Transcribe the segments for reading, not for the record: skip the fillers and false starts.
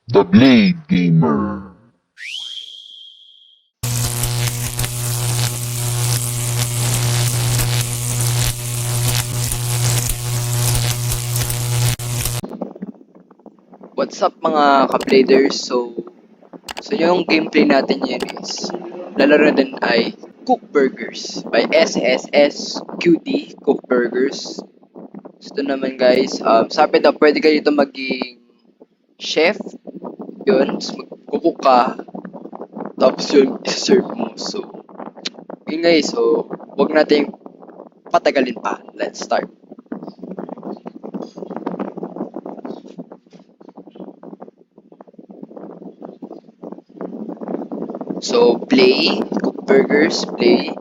The Blade Gamer. What's up mga ka-bladers? So yung gameplay natin yan is lalaro din ay Cook Burgers by SSSQD Cook Burgers. So ito naman guys, sabi daw pwede ka dito maging chef, yun, so magkukook ka, tapos yun, isa-serve mo. So, yun guys, so wag nating patagalin pa. Let's start. So, play, Cook Burgers, play.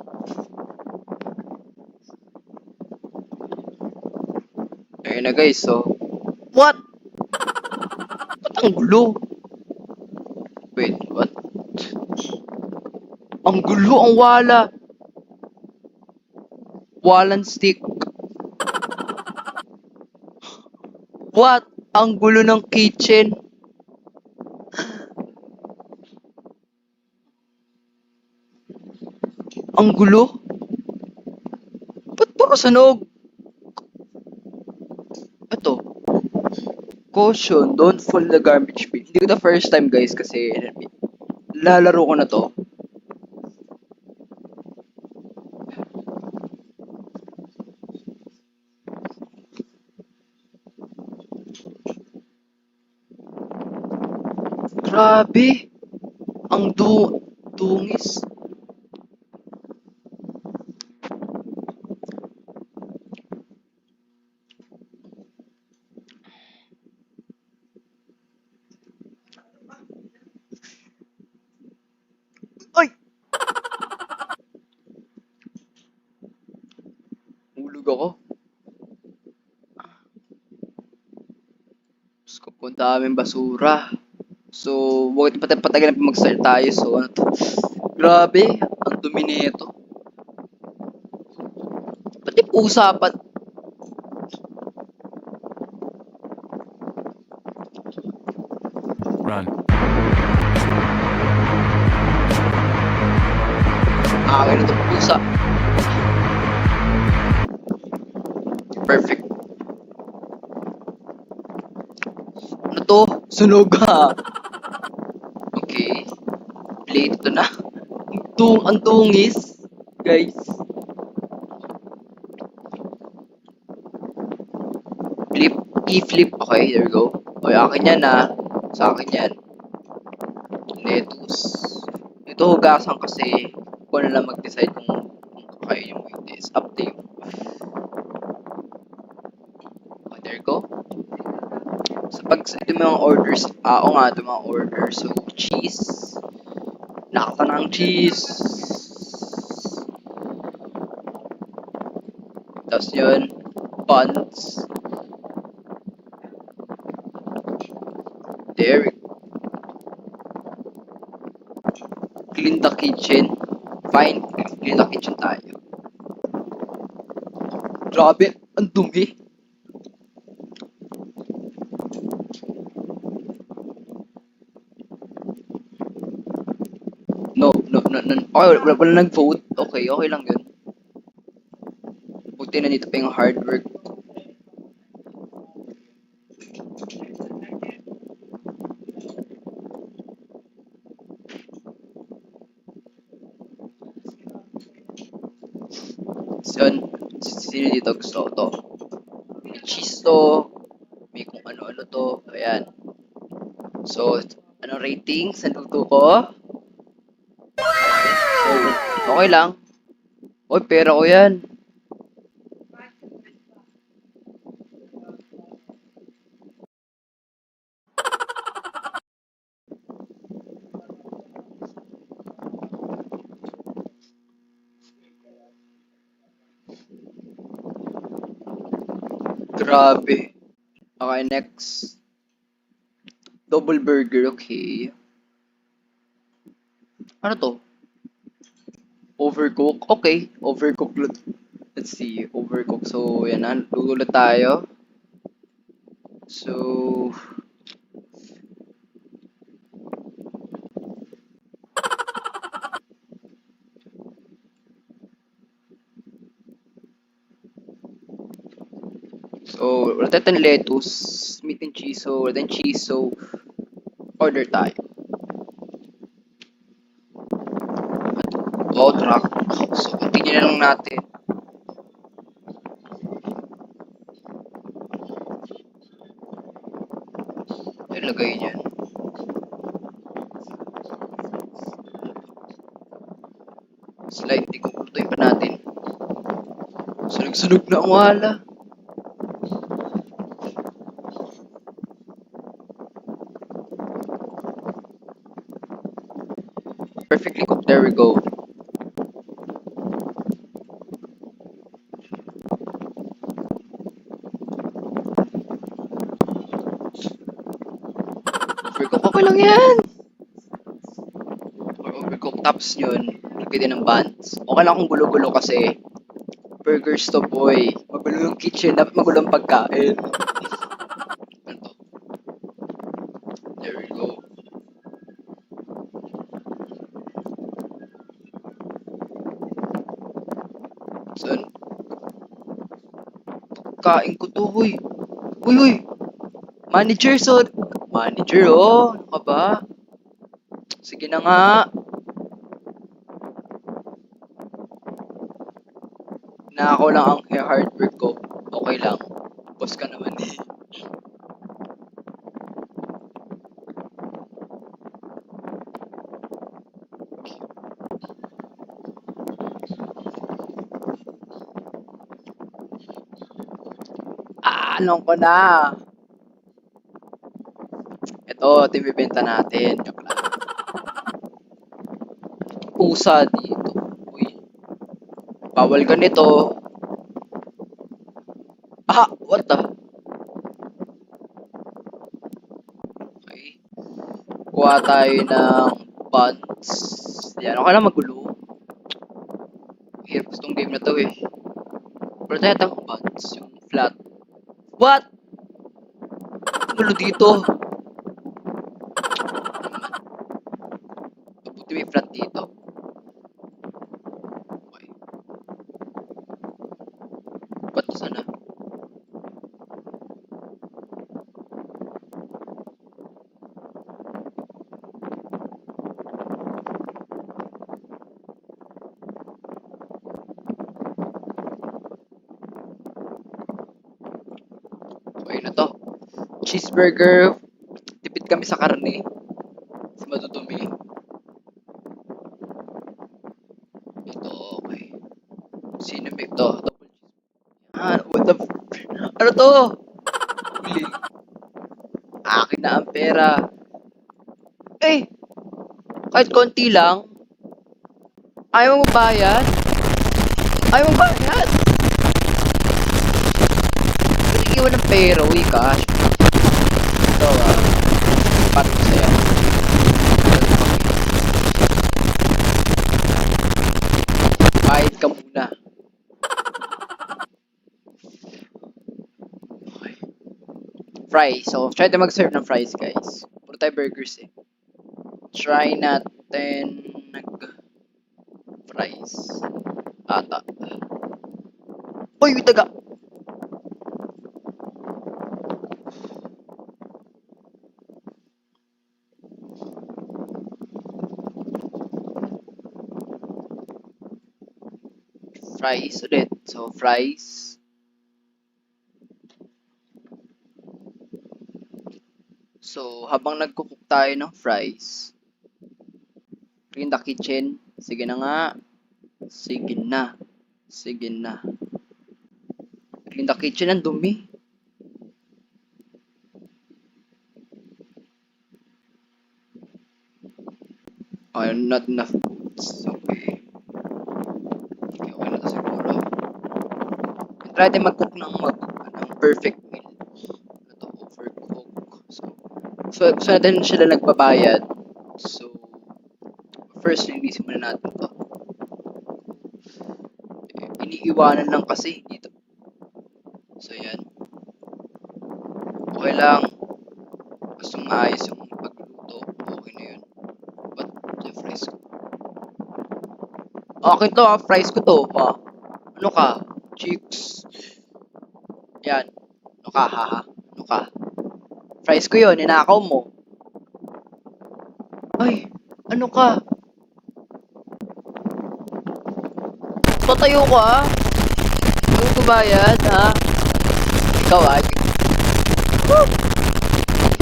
Ayun na guys, so, what? Ba't ang gulo? Wait, what? Ang gulo, ang wala. Walang stick. What? Ang gulo ng kitchen. Ang gulo. Ba't puro sanog? Ito. Caution, don't fall the garbage bin. Hindi ko the first time guys kasi lalaro ko na to. Grabe. Ang dungis. Ay! Hulog ako. Tapos punta aming basura. So, wag patagal na mag-start tayo. So, ano to? Grabe, ang dumi nito. Pati pusa pa. Run. Akin na itong pusa. Perfect. Ano to? Sunog ha. Okay. Plate ito na. Ang tungis. Guys. Flip. I-flip. Okay, there we go. Okay, akin yan ha. Sa akin yan. Lettuce. Ito hugasan kasi kung na lang mag-decide kung kakainin mo hindi. It's up to you. Okay, there you go. So, pag ito yung mga orders, oo nga, ito mga orders. So, cheese. Nakata ng cheese. Tapos yun, buns. There we go. Clean the kitchen. Fine, clean the kitchen tayo. Grabe, ang dumi. No. Okay, wala nag-vote. Okay, okay lang yun. Buti na dito pa yung hard work. So, yun. Sino dito gusto ko to? May cheese to. May kung ano-ano to. Ayan. So, ano rating sa luto ko? So, okay lang. Oy, pera ko yan. Grabe. Okay, next. Double burger, okay. Ano to? Overcook? Okay, overcook. Let's see, overcook. So, yan na. Lululat tayo. So, So, wala tayong lettuce, meat and cheese. So, wala tayong cheese. So, order tayo. Oh, truck. So, continue na lang natin. Ilagay niyan. Slightly kukutuin pa natin. Sunog-sunog na ang wala. Perfectly cooked. There we go. Overcook. Okay lang yan. Or overcook. Tapos yun, lagay din ng buns. Okay lang kung gulo-gulo kasi burgers to boy. Magulo yung kitchen. Dapat magulo ang pagkain. Ano to? There we go. Saan? Kain ko to, huy. Huy, huy. Manager, so... Manager, oh. Ano ka ba? Sige na nga. Na ako lang ang hard work ko. Okay lang. Boss ka naman eh. Alam ko na. Ito ibibenta natin. Joke lang. Pusa dito. Uy. Bawal ganito. Ah, what the? Okay. Kuha tayo ng buns. Yan, okay lang magulo. Hirap gustong game na to eh. Pero tayo tayong buns. Yung flat. What? Gulo dito. Buti may flat dito. Okay. Ba't sana? Okay na to. Cheeseburger. Tipid kami sa karne. Kasi madudumi. Ito, okay. Sino may ito? Double cheese. Ah, what the... Ano to? Huli. Akin na ang pera. Eh, kahit konti lang. Ayaw mo bayad? Ayaw mo bayad? Iiwan ng pera, uy, cash. Ito, paano ko sa'yo? Bayad ka muna. Okay. Fries. So, try tayo mag-serve ng fries, guys. Puro tayo burgers eh. Try natin fries. Ata. Uy, may daga! Fries ulit. So, fries. So, habang nagkukook tayo ng fries, clean the kitchen. Sige na nga. Sige na. Sige na. Clean the kitchen, ang dumi. Oh, not enough boots. Okay. Okay na to siguro. Try tayo mag-cook ng perfect meal. Ito, overcook. So natin sila nagbabayad. So, first, linisin muna natin to. Iniiwanan lang kasi dito. So, yan. Okay lang. Basta maayos yung pagluto. Okay na yun. But, the fries ko. Okay to fries ko to. Ano ka? Chicks. Yan. ka, haha? Ano ka? Fries ko yun, ninakaw mo. Ay, ano ka? Patayo ko ha? Ano ko bayad ha? Ikaw ha? Woo!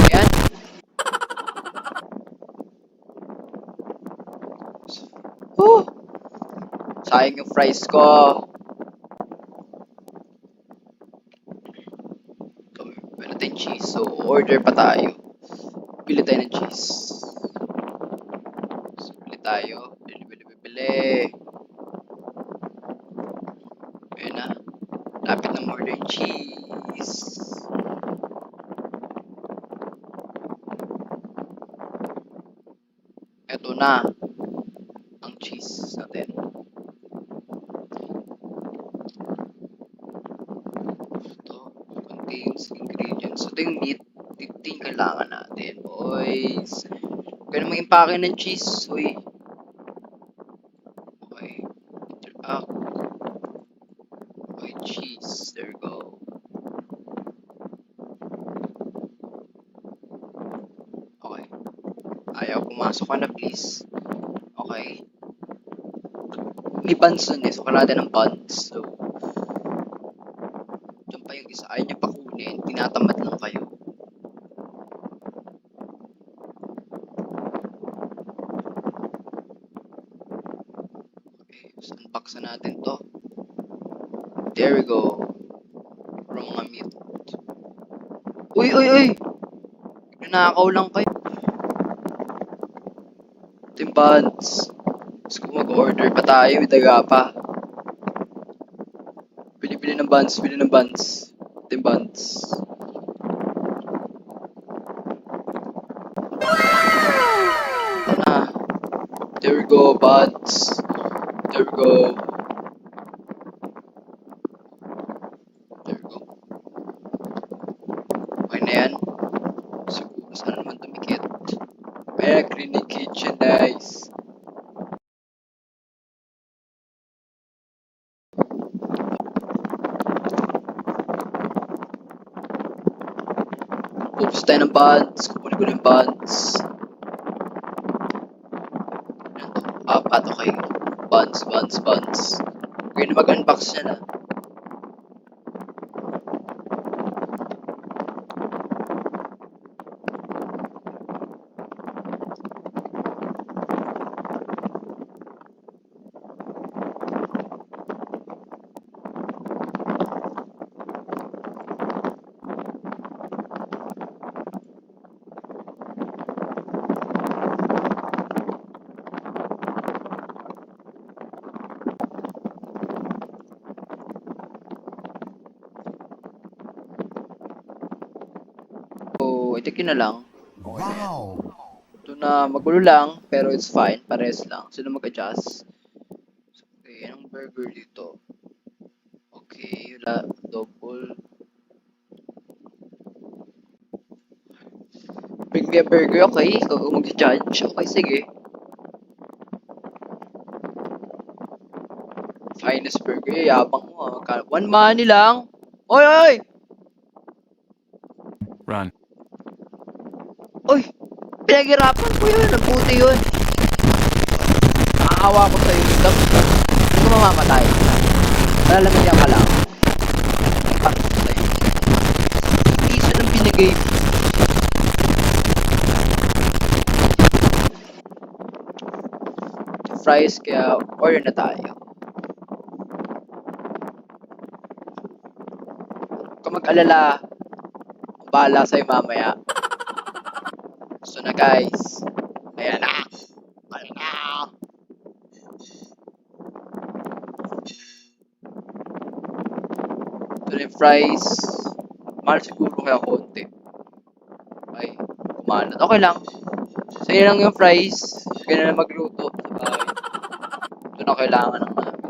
Ayan. Woo! Sayang yung fries ko. Ito, meron tayong cheese. So, order pa tayo. Bili tayo ng cheese. So, bili tayo. Bili. Ayan na. Lapit na order yung cheese. Ito na. Ang cheese natin. Ito. Contains ingredients. Ito yung meat. Ito yung kailangan natin. Boys. Kaya naman impake ng cheese. Uy. Okay. Interact. Okay, cheese. There we go. Okay. Ayaw, pumasok ka na please. Okay. May buns dun eh. So, kailangan natin ng buns. So, dyan pa yung isa. Ayaw niya pa kunin. Tinatamad lang kayo. Okay. So, unbox na natin to. There we go. From mga meat. Uy! Nanakaw lang kayo. Ito yung buns. Tapos kung mag-order pa tayo, may daga pa. Bili ng buns. Ito yung buns. Ito na. There we go, buns. There we go. Okay na yan. Siguro, sana naman tumikit. Kaya, Clinic Kitchen, guys. Bubos tayo ng buns. Kukunin ko yung buns. Yan to. Apat, okay. Buns. Okay na mag-unbox niya na. So, i-check na lang. Okay na yan. Ito na, magulo lang, pero it's fine. Pares lang. Sino mag-adjust? So, okay, anong burger dito? Okay, wala. Double. Bring me a burger, okay. Ikaw mag-judge. Okay, sige. Finest burger, yabang mo ah. One money lang. Oy! Run. Oy! Pinaghirapan ko yun. Nabuti yun. Nakakawa ko sa'yo. Hindi ka mamamatay. Malalamigyan ka lang. Paano ko sa'yo? Piso ng binigay mo. Fries, kaya order na tayo. Kung mag-alala, bahala sa'yo mamaya. So na guys. Ayan na. Ito na yung fries. Mahal siguro kaya konti. Ay, kumalat. Okay lang. So yun lang yung fries. Ganun na magluto sa bahay. Ito na kailangan ng namin.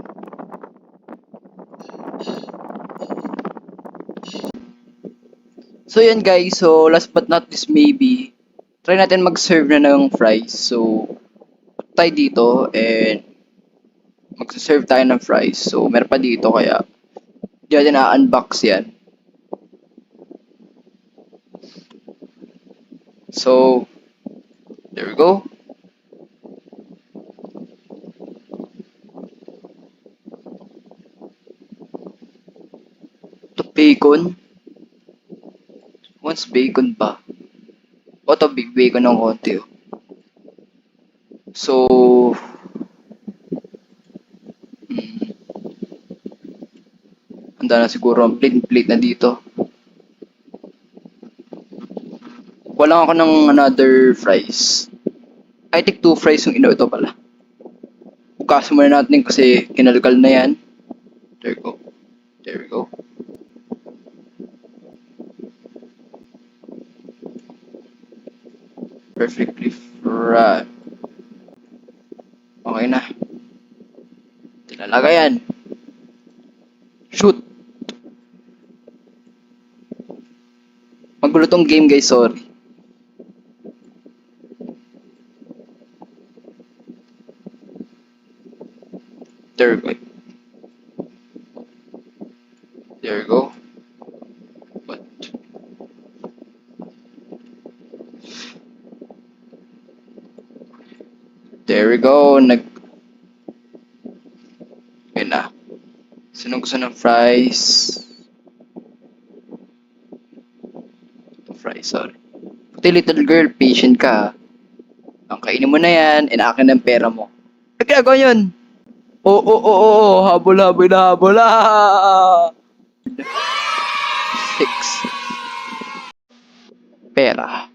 So yun guys. So last but not least maybe. Try natin mag-serve na ng fries. So tayo dito and magsaserve tayo ng fries. So meron pa dito kaya hindi natin na-unbox yan. So, there we go. Ito, bacon. Once bacon pa. O, ito, big bacon ng konti. Oh. So, handa na siguro ang plate na dito. Wala ako ng another fries. I think 2 fries yung ito pala. Bukasan muna natin kasi kinalkal na yan. There we go. There we go. Perfectly fried. Okay na. Tinalaga yan. Shoot! Magulo tong game guys, sorry. There we go. There we go. But, there we go. Okay na. Sino gusto ng fries? Fries, sorry. Puti little girl, patient ka. Ang kainin mo na yan, inaakin ng pera mo. Ano ginagawa yun? Oo, habol, habol. 6. Pera.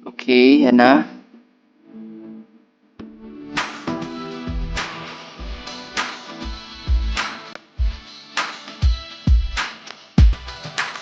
Okay, yan na.